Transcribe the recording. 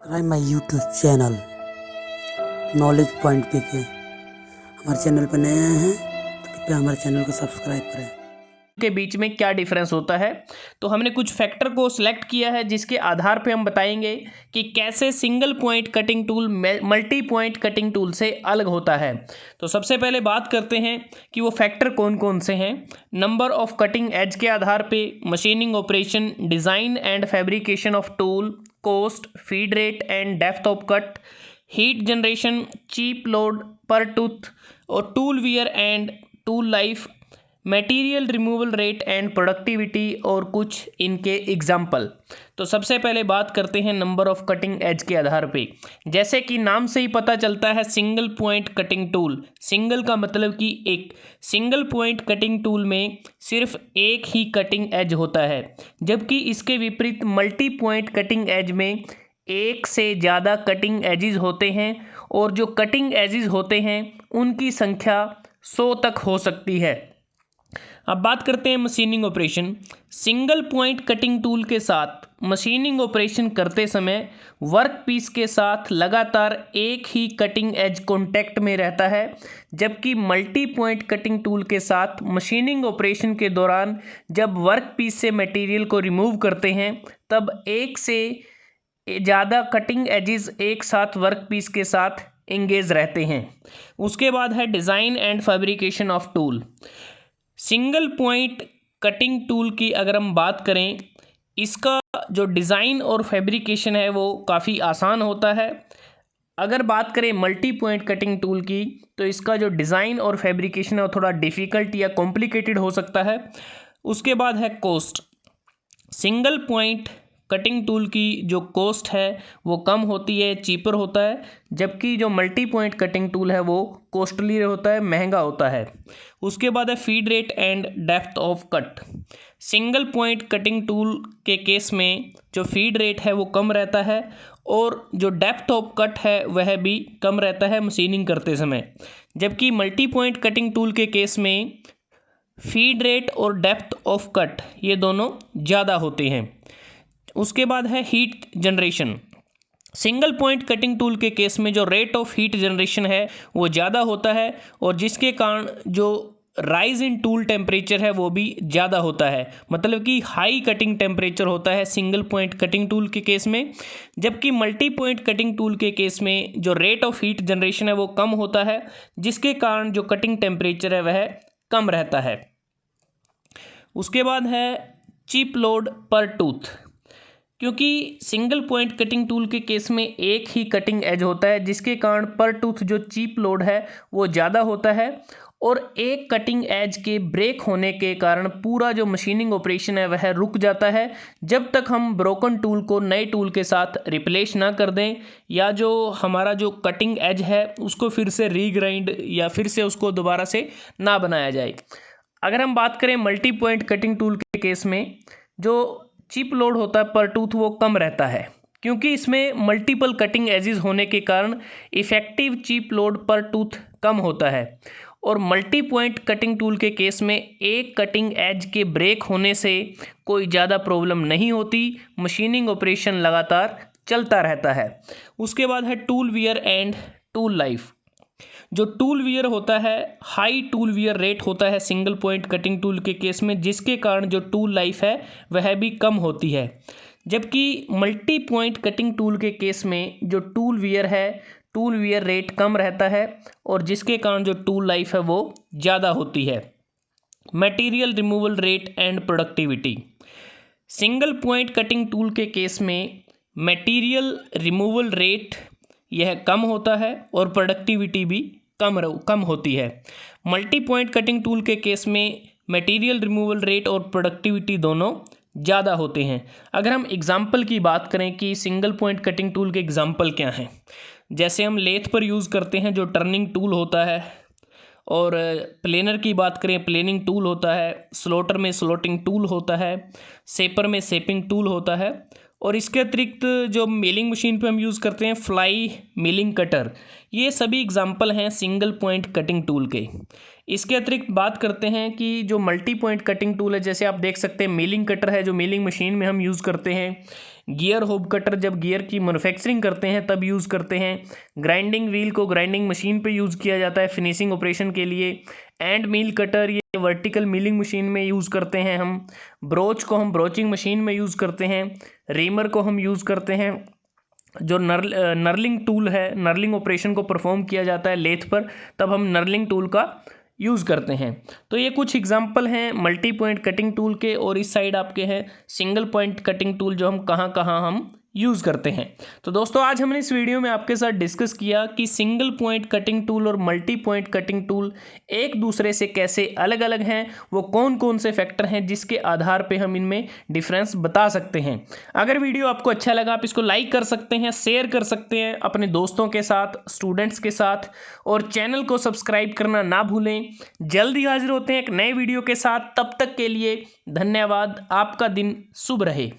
Subscribe my YouTube channel knowledge point पे के हमारे चैनल पर नए आए हैं तो कृपया हमारे चैनल को सब्सक्राइब करें। के बीच में क्या डिफरेंस होता है, तो हमने कुछ फैक्टर को सिलेक्ट किया है जिसके आधार पे हम बताएंगे कि कैसे single point cutting tool multi point cutting tool से अलग होता है। तो सबसे पहले बात करते हैं कि वो फैक्टर कौन कौन से हैं। नंबर ऑफ कटिंग एज के आधार पे, machining operation, design and fabrication of tool, cost, feed rate and depth of cut, heat generation, chip load पर टूथ और tool wear and tool life, material removal rate and productivity और कुछ इनके example. तो सबसे पहले बात करते हैं नंबर ऑफ कटिंग एज के आधार पे। जैसे कि नाम से ही पता चलता है single point cutting tool, single का मतलब कि एक, सिंगल पॉइंट कटिंग टूल में सिर्फ एक ही कटिंग एज होता है, जबकि इसके विपरीत मल्टी पॉइंट कटिंग एज में एक से ज़्यादा कटिंग एजेस होते हैं और जो कटिंग एजेस होते हैं उनकी संख्या 100 तक हो सकती है। अब बात करते हैं machining operation. Single point cutting tool के साथ मशीनिंग ऑपरेशन करते समय वर्क पीस के साथ लगातार एक ही कटिंग एज कांटेक्ट में रहता है, जबकि मल्टी पॉइंट कटिंग टूल के साथ मशीनिंग ऑपरेशन के दौरान जब वर्क पीस से मटेरियल को रिमूव करते हैं तब एक से ज़्यादा कटिंग एजेस एक साथ वर्क पीस के साथ एंगेज रहते हैं। उसके बाद है design and fabrication of tool. Single point cutting tool की अगर हम बात करें, इसका जो डिज़ाइन और फैब्रिकेशन है वो काफ़ी आसान होता है। अगर बात करें मल्टी पॉइंट कटिंग टूल की तो इसका जो डिज़ाइन और फैब्रिकेशन है वो थोड़ा डिफ़िकल्ट या कॉम्प्लिकेटेड हो सकता है। उसके बाद है cost. Single point cutting tool की जो कॉस्ट है वो कम होती है, चीपर होता है, जबकि जो मल्टी पॉइंट कटिंग टूल है वो कॉस्टली होता है, महंगा होता है। उसके बाद है feed rate and depth of cut. Single point cutting tool के केस में जो फीड रेट है वो कम रहता है और जो डेप्थ ऑफ कट है वह भी कम रहता है मशीनिंग करते समय, जबकि मल्टी पॉइंट कटिंग टूल के केस में फीड रेट और डेप्थ ऑफ कट ये दोनों ज़्यादा होते हैं। उसके बाद है heat generation. Single point cutting tool के केस में जो रेट ऑफ हीट जनरेशन है वो ज़्यादा होता है और जिसके कारण जो राइज इन टूल टेम्परेचर है वो भी ज़्यादा होता है, मतलब कि हाई कटिंग टेम्परेचर होता है सिंगल पॉइंट कटिंग टूल के केस में, जबकि मल्टी पॉइंट कटिंग टूल के केस में जो रेट ऑफ हीट जनरेशन है वो कम होता है, जिसके कारण जो कटिंग टेम्परेचर है वह कम रहता है। उसके बाद है चीप लोड पर टूथ। क्योंकि सिंगल पॉइंट कटिंग टूल के केस में एक ही कटिंग एज होता है, जिसके कारण पर टूथ जो चीप लोड है वो ज़्यादा होता है और एक कटिंग एज के ब्रेक होने के कारण पूरा जो मशीनिंग ऑपरेशन है वह रुक जाता है, जब तक हम ब्रोकन टूल को नए टूल के साथ रिप्लेस ना कर दें या जो हमारा जो कटिंग एज है उसको फिर से रीग्राइंड या फिर से उसको दोबारा से ना बनाया जाए। अगर हम बात करें मल्टी पॉइंट कटिंग टूल के केस में जो चिप लोड होता है पर टूथ वो कम रहता है, क्योंकि इसमें मल्टीपल कटिंग एजेस होने के कारण इफेक्टिव चिप लोड पर टूथ कम होता है और मल्टी पॉइंट कटिंग टूल के केस में एक कटिंग एज के ब्रेक होने से कोई ज़्यादा प्रॉब्लम नहीं होती, मशीनिंग ऑपरेशन लगातार चलता रहता है। उसके बाद है tool wear and tool life. जो टूल वियर होता है, हाई टूल वियर रेट होता है सिंगल पॉइंट कटिंग टूल के केस में, जिसके कारण जो टूल लाइफ है वह भी कम होती है, जबकि मल्टी पॉइंट कटिंग टूल के केस में जो टूल वियर है, टूल वियर रेट कम रहता है और जिसके कारण जो टूल लाइफ है वो ज़्यादा होती है। Material removal rate and productivity. Single point cutting tool के केस में मटेरियल रिमूवल रेट यह कम होता है और प्रोडक्टिविटी भी कम होती है। मल्टी पॉइंट कटिंग टूल के केस में मटेरियल रिमूवल रेट और प्रोडक्टिविटी दोनों ज़्यादा होते हैं। अगर हम एग्जाम्पल की बात करें कि सिंगल पॉइंट कटिंग टूल के एग्जाम्पल क्या हैं, जैसे हम लेथ पर यूज़ करते हैं जो टर्निंग टूल होता है, और प्लेनर की बात करें प्लेनिंग टूल होता है, स्लोटर में स्लोटिंग टूल होता है, सेपर में सेपिंग टूल होता है, और इसके अतिरिक्त जो मिलिंग मशीन पे हम यूज़ करते हैं फ्लाई मिलिंग कटर, ये सभी एग्जांपल हैं सिंगल पॉइंट कटिंग टूल के। इसके अतिरिक्त बात करते हैं कि जो मल्टी पॉइंट कटिंग टूल है, जैसे आप देख सकते हैं मिलिंग कटर है जो मिलिंग मशीन में हम यूज़ करते हैं, गियर होब कटर जब गियर की मैन्युफैक्चरिंग करते हैं तब यूज़ करते हैं। ग्राइंडिंग व्हील को ग्राइंडिंग मशीन पे यूज़ किया जाता है फिनिशिंग ऑपरेशन के लिए। एंड मील कटर ये वर्टिकल मिलिंग मशीन में यूज़ करते हैं हम। ब्रोच को हम ब्रोचिंग मशीन में यूज़ करते हैं। रीमर को हम यूज़ करते हैं जो नर्लिंग टूल है, नर्लिंग ऑपरेशन को परफॉर्म किया जाता है लेथ पर, तब हम नर्लिंग टूल का यूज़ करते हैं। तो ये कुछ एग्जांपल हैं मल्टी पॉइंट कटिंग टूल के, और इस साइड आपके हैं सिंगल पॉइंट कटिंग टूल जो हम कहाँ कहाँ हम यूज़ करते हैं। तो दोस्तों आज हमने इस वीडियो में आपके साथ डिस्कस किया कि सिंगल पॉइंट कटिंग टूल और मल्टी पॉइंट कटिंग टूल एक दूसरे से कैसे अलग अलग हैं, वो कौन कौन से फैक्टर हैं जिसके आधार पे हम इनमें डिफरेंस बता सकते हैं। अगर वीडियो आपको अच्छा लगा आप इसको लाइक कर सकते हैं, शेयर कर सकते हैं अपने दोस्तों के साथ, स्टूडेंट्स के साथ, और चैनल को सब्सक्राइब करना ना भूलें। जल्दी हाजिर होते हैं एक नए वीडियो के साथ, तब तक के लिए धन्यवाद। आपका दिन शुभ रहे।